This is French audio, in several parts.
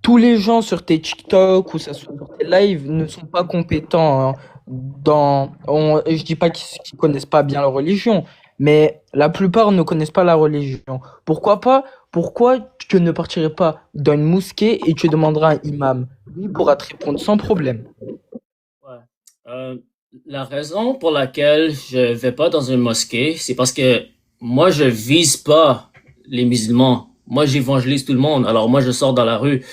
tous les gens sur tes TikTok ou ça soit sur tes lives ne sont pas compétents, hein, je dis pas qu'ils connaissent pas bien la religion, mais la plupart ne connaissent pas la religion. Pourquoi pas? Pourquoi tu ne partirais pas dans une mosquée et tu demanderas à un imam? Lui pourra te répondre sans problème. Ouais. Euh, la raison pour laquelle je vais pas dans une mosquée, c'est parce que moi, je vise pas les musulmans. Moi, j'évangélise tout le monde. Alors, moi, je sors dans la rue.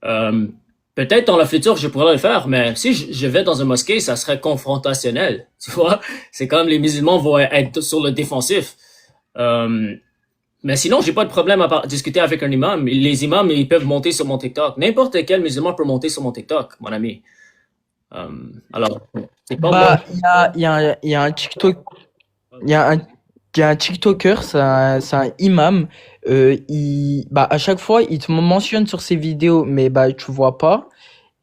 Euh, peut-être dans le futur, je pourrais le faire, mais si je vais dans une mosquée, ça serait confrontationnel. Tu vois? C'est comme les musulmans vont être sur le défensif. Euh, mais sinon, j'ai pas de problème à discuter avec un imam. Les imams, ils peuvent monter sur mon TikTok. N'importe quel musulman peut monter sur mon TikTok, mon ami. Euh, alors, c'est pas moi. Bah, il y a un TikTok, il y a un, il y a un TikToker, c'est un imam. Bah, à chaque fois, il te mentionne sur ses vidéos, mais bah, tu vois pas.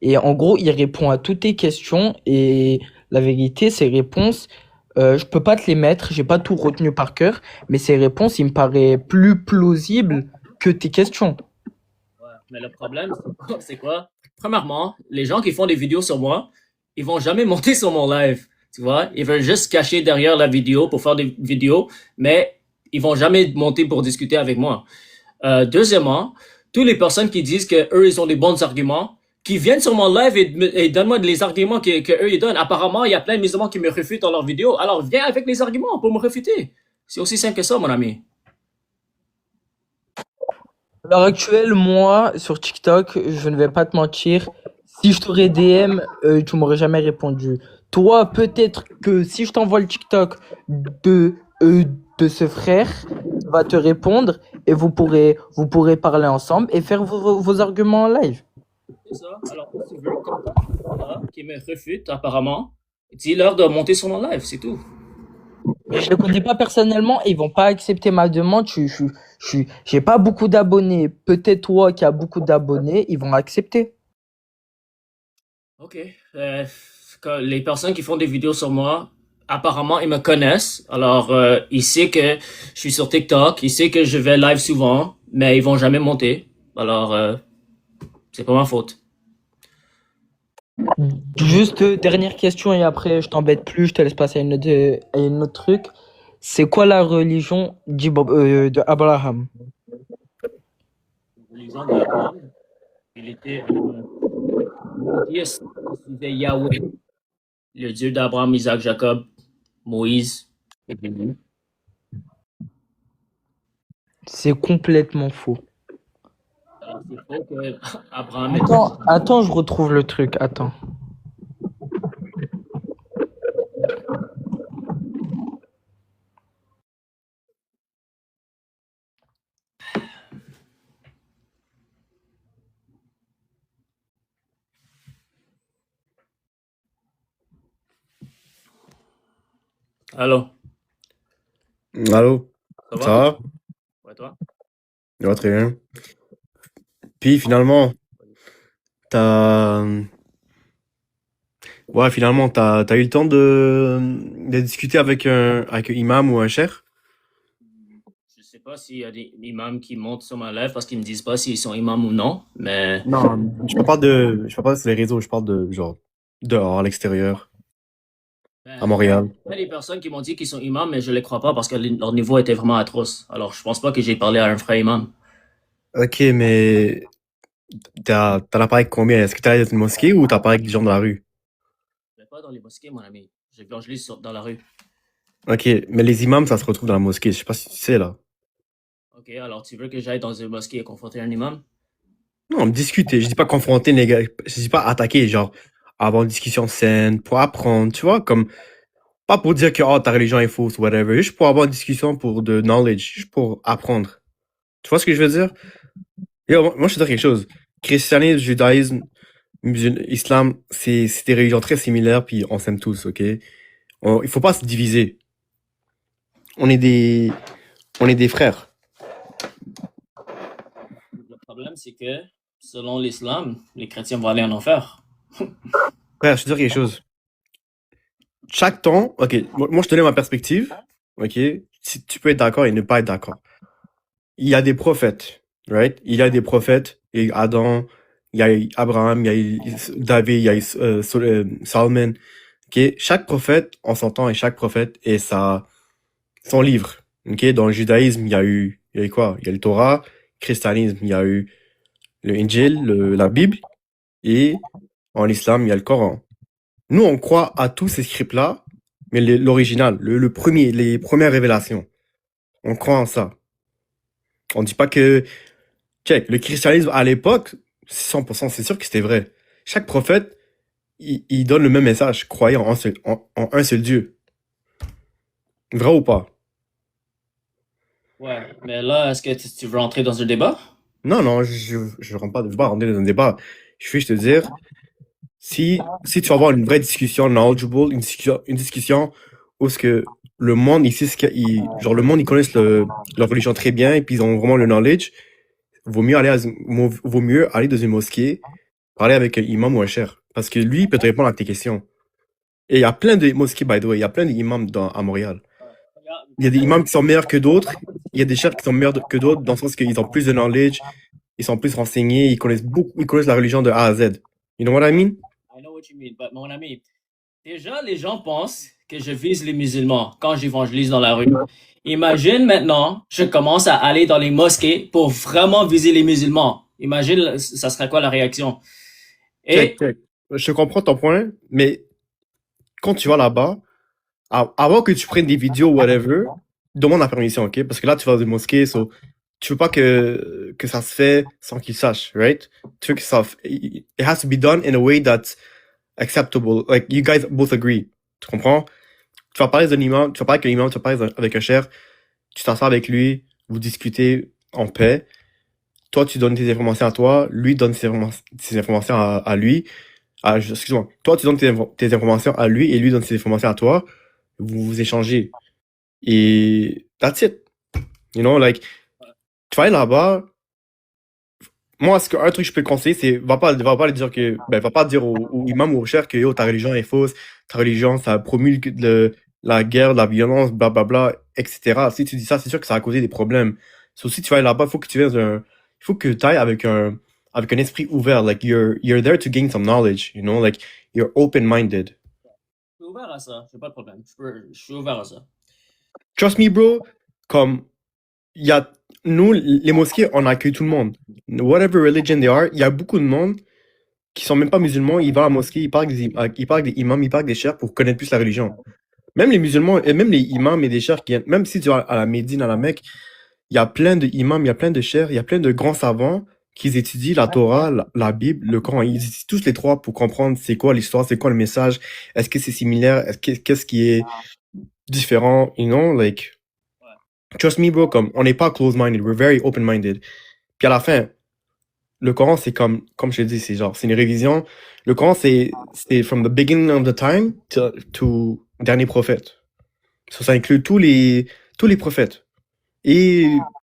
Et en gros, il répond à toutes tes questions. Et la vérité, ses réponses, je peux pas te les mettre. J'ai pas tout retenu par cœur. Mais ses réponses, il me paraît plus plausible que tes questions. Ouais, mais le problème, c'est quoi? Premièrement, les gens qui font des vidéos sur moi, ils vont jamais monter sur mon live. Tu vois? Ils veulent juste se cacher derrière la vidéo pour faire des vidéos, mais ils vont jamais monter pour discuter avec moi. Deuxièmement, toutes les personnes qui disent que eux ils ont des bons arguments, qui viennent sur mon live et donnent-moi les arguments que eux ils donnent. Apparemment, il y a plein de musulmans qui me réfutent dans leurs vidéos. Alors viens avec les arguments pour me réfuter. C'est aussi simple que ça, mon ami. À l'heure actuelle, moi, sur TikTok, je ne vais pas te mentir. Si je t'aurais DM, tu m'aurais jamais répondu. Toi, peut-être que si je t'envoie le TikTok de, euh, de ce frère, il va te répondre et vous pourrez parler ensemble et faire vos arguments en live. C'est ça. Alors, si tu veux, qui me réfutent apparemment, dis-leur de monter sur mon live, c'est tout. Mais je ne les connais pas personnellement et ils vont pas accepter ma demande. J'ai pas beaucoup d'abonnés. Peut-être toi qui as beaucoup d'abonnés, ils vont accepter. Ok. Euh, les personnes qui font des vidéos sur moi, apparemment, ils me connaissent. Alors, ils savent que je suis sur TikTok, ils savent que je vais live souvent, mais ils vont jamais monter. Alors, c'est pas ma faute. Juste dernière question et après je t'embête plus, je te laisse passer à une autre truc. C'est quoi la religion de Abraham? Les gens d'Abraham, il était monothéiste. Il suivait Yahweh, le Dieu d'Abraham, Isaac, Jacob, Moïse. C'est complètement faux. Alors, c'est faux que Abraham était. Attends, je retrouve le truc. Attends. Allô, Allô, ça ça va? va? Ouais, toi? Ça va très bien. Puis finalement, t'as, t'as eu le temps de discuter avec un imam ou un cheikh? Je sais pas s'il y a des imams qui montent sur ma lèvre parce qu'ils me disent pas s'ils sont imams ou non, mais Non, je parle pas sur les réseaux, je parle de, genre, dehors, à l'extérieur, à ben, Montréal. il y a des personnes qui m'ont dit qu'ils sont imams, mais je les crois pas parce que leur niveau était vraiment atroce. Alors, je pense pas que j'ai parlé à un vrai imam. Ok, mais t'en as parlé avec combien? Est-ce que t'es allé dans une mosquée ou t'as parlé avec des gens de la rue? Je vais pas dans les mosquées, mon ami. J'évangélise dans la rue. Ok, mais les imams, ça se retrouve dans la mosquée. Je sais pas si tu sais, là. Ok, alors tu veux que j'aille dans une mosquée et confronter un imam? Non, discuter. Je dis pas confronter les gars. Je dis pas attaquer, genre, avoir une discussion saine, pour apprendre, tu vois, comme, pas pour dire que oh, ta religion est fausse, whatever. Juste pour avoir une discussion pour de knowledge, juste pour apprendre. Tu vois ce que je veux dire? Yo, moi, je te dis quelque chose. Christianisme, judaïsme, islam, c'est des religions très similaires, puis on s'aime tous, ok? Il faut pas se diviser. On est des, on est des frères. Le problème, c'est que selon l'islam, les chrétiens vont aller en enfer. Frère, je te dis quelque chose. Chaque temps, ok, moi je te donne ma perspective, ok? Si tu peux être d'accord et ne pas être d'accord. Il y a des prophètes, right? Il y a des prophètes, et Adam, il y a eu Abraham, il y a eu David, il y a eu Salomon. Ok, chaque prophète, on s'entend, et chaque prophète et son livre. Ok, dans le judaïsme, il y a eu quoi? Il y a le Torah, christianisme, il y a eu le Injil, la Bible, et en islam, il y a le Coran. Nous, on croit à tous ces scripts-là, mais l'original, le premier, les premières révélations, on croit en ça. On dit pas que, check, le christianisme à l'époque, 100%, c'est sûr que c'était vrai. Chaque prophète, il donne le même message, croyant en un seul Dieu. Vrai ou pas? Ouais, mais là, est-ce que tu veux entrer dans un débat? Non, je rentre pas, je vais pas rentrer dans un débat. Je vais juste te dire, si tu vas avoir une vraie discussion knowledgeable, une discussion où ce que le monde ici, genre le monde, ils connaissent leur religion très bien et puis ils ont vraiment le knowledge, vaut mieux aller dans une mosquée, parler avec un imam ou un cheikh. Parce que lui, il peut te répondre à tes questions. Et il y a plein de mosquées, by the way, il y a plein d'imams à Montréal. Regarde, Il y a des imams qui sont meilleurs que d'autres, il y a des chefs qui sont meilleurs que d'autres, dans le sens qu'ils ont plus de knowledge, ils sont plus renseignés, ils connaissent la religion de A à Z. You know what I mean? I know what you mean, but mon ami, déjà, les gens pensent que je vise les musulmans quand j'évangélise dans la rue. Imagine maintenant, je commence à aller dans les mosquées pour vraiment viser les musulmans. Imagine, ça serait quoi la réaction? Et Check. Je comprends ton point, mais quand tu vas là-bas, avant que tu prennes des vidéos, whatever, demande la permission, ok? Parce que là, tu vas dans une mosquée, so, tu veux pas que ça se fait sans qu'ils sachent, right? Tu veux que it has to be done in a way that's acceptable. Like, you guys both agree. Tu comprends? Tu vas parler d'un imam, tu vas parler avec un imam, tu vas parler avec un cher, tu t'assois avec lui, vous discutez en paix. Toi, tu donnes tes informations à toi, lui donne ses informations à lui. Excuse-moi. Toi, tu donnes tes informations à lui et lui donne ses informations à toi. Vous échangez. Et that's it. You know, like, tu vas aller là-bas. Moi, un truc que je peux te conseiller, c'est va pas lui dire que, va pas dire au imam ou au cher que yo, ta religion est fausse, ta religion, ça promulgue la guerre, la violence, blablabla, etc. Si tu dis ça, c'est sûr que ça va causer des problèmes. So, si tu vas aller là-bas, il faut que tu ailles avec un esprit ouvert. Like, you're there to gain some knowledge, you know, like, you're open-minded. je suis ouvert à ça, j'ai pas de problème. Je suis ouvert à ça. Trust me, bro, comme, nous, les mosquées, on accueille tout le monde. Whatever religion they are, il y a beaucoup de monde qui sont même pas musulmans, ils vont à la mosquée, ils parlent avec des imams, ils parlent avec des chefs pour connaître plus la religion. Même les musulmans, et même les imams et des chefs même si tu vas à la Médine, à la Mecque, il y a plein de imams, il y a plein de chefs, il y a plein de grands savants qui étudient la Torah, la Bible, le Coran. Ils étudient tous les trois pour comprendre c'est quoi l'histoire, c'est quoi le message, est-ce que c'est similaire, qu'est-ce qui est différent, you know, like, trust me, bro, comme, on n'est pas close-minded, we're very open-minded. Puis à la fin, le Coran, c'est comme je l'ai dit, c'est une révision. Le Coran, c'est from the beginning of the time to dernier prophète. Ça inclut tous les prophètes. Et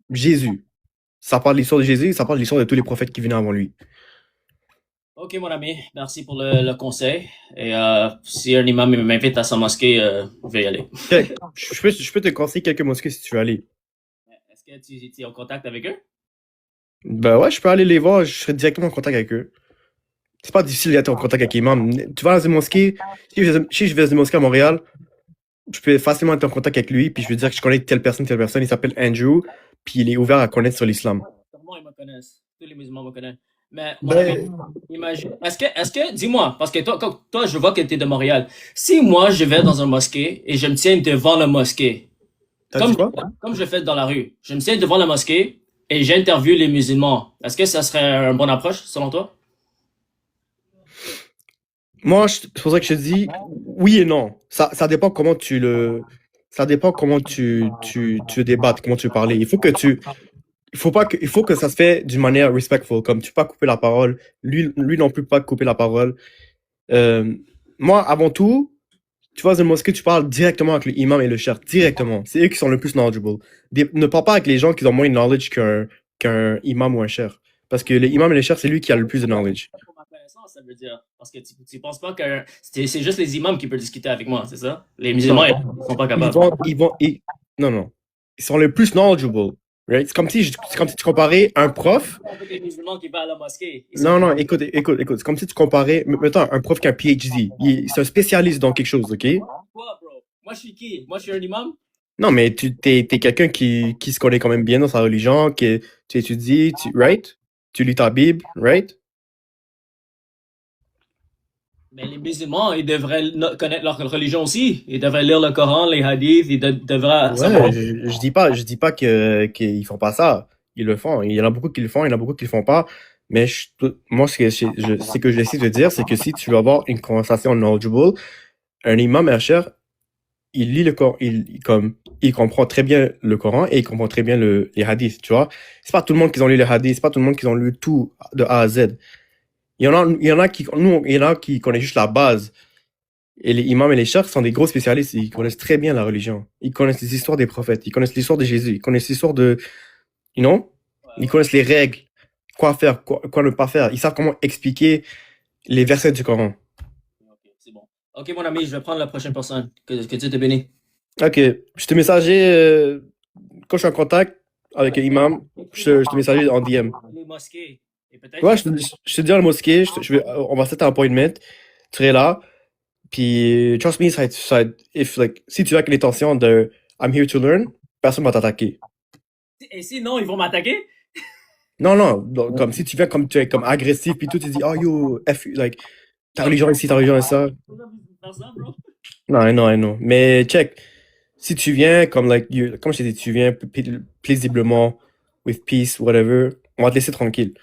Jésus. Ça parle de l'histoire de Jésus, ça parle de l'histoire de tous les prophètes qui venaient avant lui. Ok, mon ami, merci pour le conseil. Et si un imam m'invite à sa mosquée, je vais y aller. Okay. Je peux te conseiller quelques mosquées si tu veux aller. Est-ce que tu es en contact avec eux? Ben ouais, je peux aller les voir, je serai directement en contact avec eux. C'est pas difficile d'être en contact avec l'imam. Tu vas dans une mosquée, si je vais dans une mosquée à Montréal, je peux facilement être en contact avec lui, puis je vais dire que je connais telle personne, il s'appelle Andrew, puis il est ouvert à connaître sur l'islam. Comment ils me connaissent? Tous les musulmans me connaissent. Mais Ben, imagine, est-ce que, dis-moi, parce que toi, je vois que tu es de Montréal. Si moi, je vais dans une mosquée et je me tiens devant la mosquée, t'as dit quoi? comme je fais dans la rue, je me tiens devant la mosquée et j'interviewe les musulmans, est-ce que ça serait une bonne approche, selon toi? Moi, c'est pour ça que je te dis oui et non. Ça dépend comment ça dépend comment tu débattes, comment tu veux parler. Il faut que ça se fait d'une manière respectful, comme tu peux pas couper la parole, lui non plus pas couper la parole. Moi, avant tout, tu vas dans une mosquée, tu parles directement avec l'imam et le cheikh, directement. C'est eux qui sont le plus knowledgeable. Ne parle pas avec les gens qui ont moins de knowledge qu'un imam ou un cheikh. Parce que l'imam et le cheikh, c'est lui qui a le plus de knowledge. Pour ma connaissance, ça veut dire. Parce que tu penses pas que c'est juste les imams qui peuvent discuter avec moi, c'est ça? Les musulmans, ils sont pas capables. Non. Ils sont les plus knowledgeable. Right? C'est comme si tu comparais un prof. Avec les musulmans qui vont à la mosquée. Ils sont Non, non, pas. écoute. C'est comme si tu comparais, mettons, un prof qui a un PhD. C'est un spécialiste dans quelque chose, OK? Quoi, bro? Moi, je suis qui? Moi, je suis un imam? Non, mais t'es quelqu'un qui se connaît quand même bien dans sa religion, tu étudies, right? Tu lis ta Bible, right? Mais les musulmans, ils devraient connaître leur religion aussi. Ils devraient lire le Coran, les hadiths, ils devraient savoir. Ouais, je dis pas qu'ils font pas ça. Ils le font. Il y en a beaucoup qui le font, il y en a beaucoup qui le font pas. Mais moi, ce que j'essaie de dire, c'est que si tu veux avoir une conversation knowledgeable, un imam cher, il lit le Coran, il comprend très bien le Coran et il comprend très bien les hadiths, tu vois. C'est pas tout le monde qui ont lu les hadiths, c'est pas tout le monde qui ont lu tout de A à Z. Il y en a qui connaissent juste la base. Et les imams et les chefs sont des gros spécialistes. Ils connaissent très bien la religion. Ils connaissent les histoires des prophètes. Ils connaissent l'histoire de Jésus. Ils connaissent l'histoire de, you know? Ouais, Ils ouais. connaissent les règles. Quoi faire, quoi ne pas faire. Ils savent comment expliquer les versets du Coran. Ok, c'est bon. Ok, mon ami, je vais prendre la prochaine personne. Que Dieu te bénisse. Ok. Je te messageais, quand je suis en contact avec un imam, je te messageais en DM. Les mosquées. Et peut-être Ouais, que je te dis à la mosquée, on va set un appointment. Tu serais là. Puis, trust me, si tu as l'intention de I'm here to learn, personne va t'attaquer. et sinon, ils vont m'attaquer? Non, non, donc, comme si tu viens comme tu es comme agressif, puis tout, tu dis, oh yo, ta religion ici, ta religion et ça. Faire ça, bro? Non, non, non. Mais check, si tu viens comme, comme je t'ai dit, tu viens paisiblement, with peace, whatever, on va te laisser tranquille.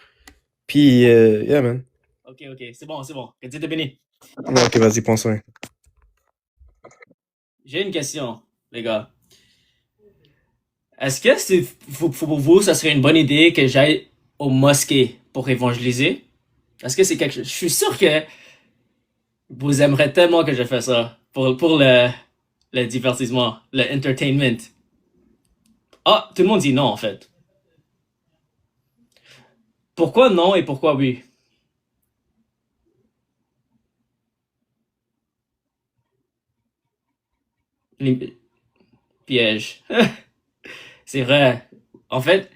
Puis, yeah, man. Ok, ok, c'est bon, c'est bon. Que Dieu te bénisse. Ouais, ok, vas-y, prends soin. J'ai une question, les gars. Est-ce que pour vous, ça serait une bonne idée que j'aille aux mosquées pour évangéliser? Est-ce que c'est quelque chose? Je suis sûr que vous aimerez tellement que je fais ça pour le divertissement, le entertainment. Ah, tout le monde dit non, en fait. Pourquoi non et pourquoi oui? Les pièges. C'est vrai. En fait,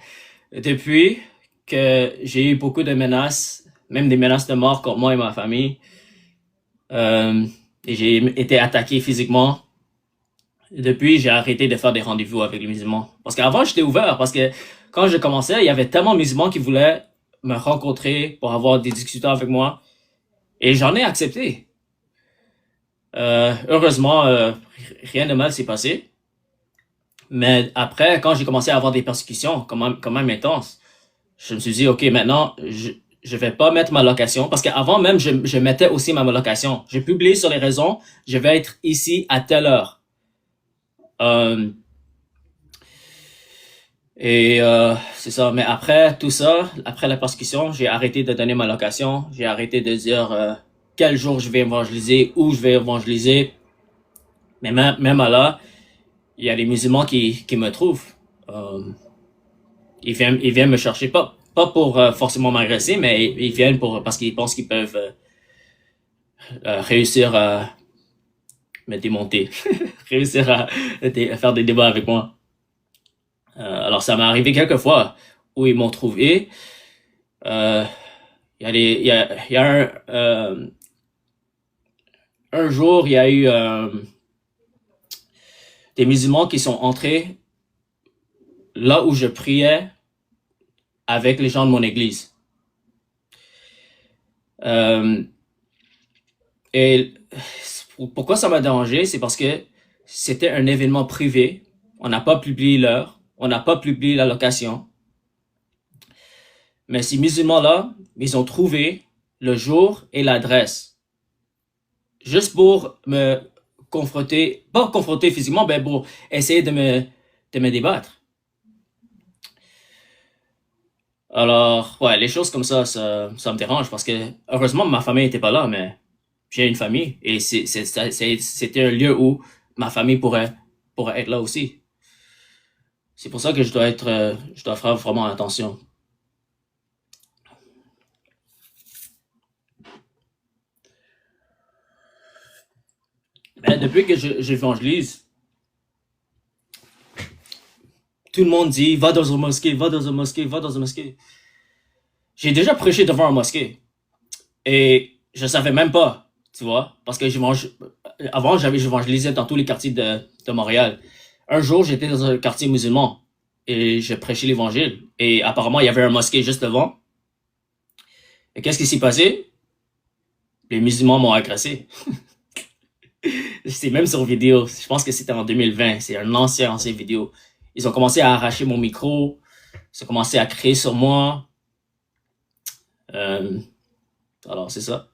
depuis que j'ai eu beaucoup de menaces, même des menaces de mort contre moi et ma famille, euh, et j'ai été attaqué physiquement, depuis, j'ai arrêté de faire des rendez-vous avec les musulmans. Parce qu'avant, j'étais ouvert, parce que quand je commençais, il y avait tellement de musulmans qui voulaient me rencontrer pour avoir des discussions avec moi, et j'en ai accepté. Heureusement, rien de mal s'est passé. Mais après, quand j'ai commencé à avoir des persécutions quand même intenses, je me suis dit, OK, maintenant, je vais pas mettre ma location. Parce qu'avant même, je mettais aussi ma location. J'ai publié sur les réseaux, je vais être ici à telle heure. Euh, c'est ça. Mais après tout ça, après la persécution, j'ai arrêté de donner ma location. J'ai arrêté de dire quel jour je vais évangéliser, où je vais évangéliser. Mais même à là, il y a des musulmans qui me trouvent. Euh, ils viennent me chercher, pas pour forcément m'agresser, mais ils viennent parce qu'ils pensent qu'ils peuvent réussir à me démonter, réussir à faire des débats avec moi. Alors ça m'est arrivé quelques fois où ils m'ont trouvé. Euh, il y a un jour, il y a eu des musulmans qui sont entrés là où je priais avec les gens de mon église. Euh, et pourquoi ça m'a dérangé, c'est parce que c'était un événement privé. On n'a pas publié l'heure, on n'a pas publié la location. Mais ces musulmans-là, ils ont trouvé le jour et l'adresse. Juste pour me confronter, pas confronter physiquement, mais pour essayer de me débattre. Alors, ouais, les choses comme ça me dérange parce que, heureusement, ma famille était pas là, mais j'ai une famille et c'était un lieu où ma famille pourrait être là aussi. C'est pour ça que je dois faire vraiment attention. Mais depuis que j'évangélise, tout le monde dit, va dans une mosquée, va dans une mosquée, va dans une mosquée. J'ai déjà prêché devant une mosquée. Et je savais même pas, tu vois, parce que avant, j'évangélisais dans tous les quartiers de Montréal. Un jour, j'étais dans un quartier musulman et je prêchais l'évangile. Et apparemment, il y avait un mosquée juste devant. Et qu'est-ce qui s'est passé? Les musulmans m'ont agressé. C'est même sur vidéo. Je pense que c'était en 2020. C'est un ancien vidéo. Ils ont commencé à arracher mon micro. Ils ont commencé à crier sur moi. Alors, c'est ça.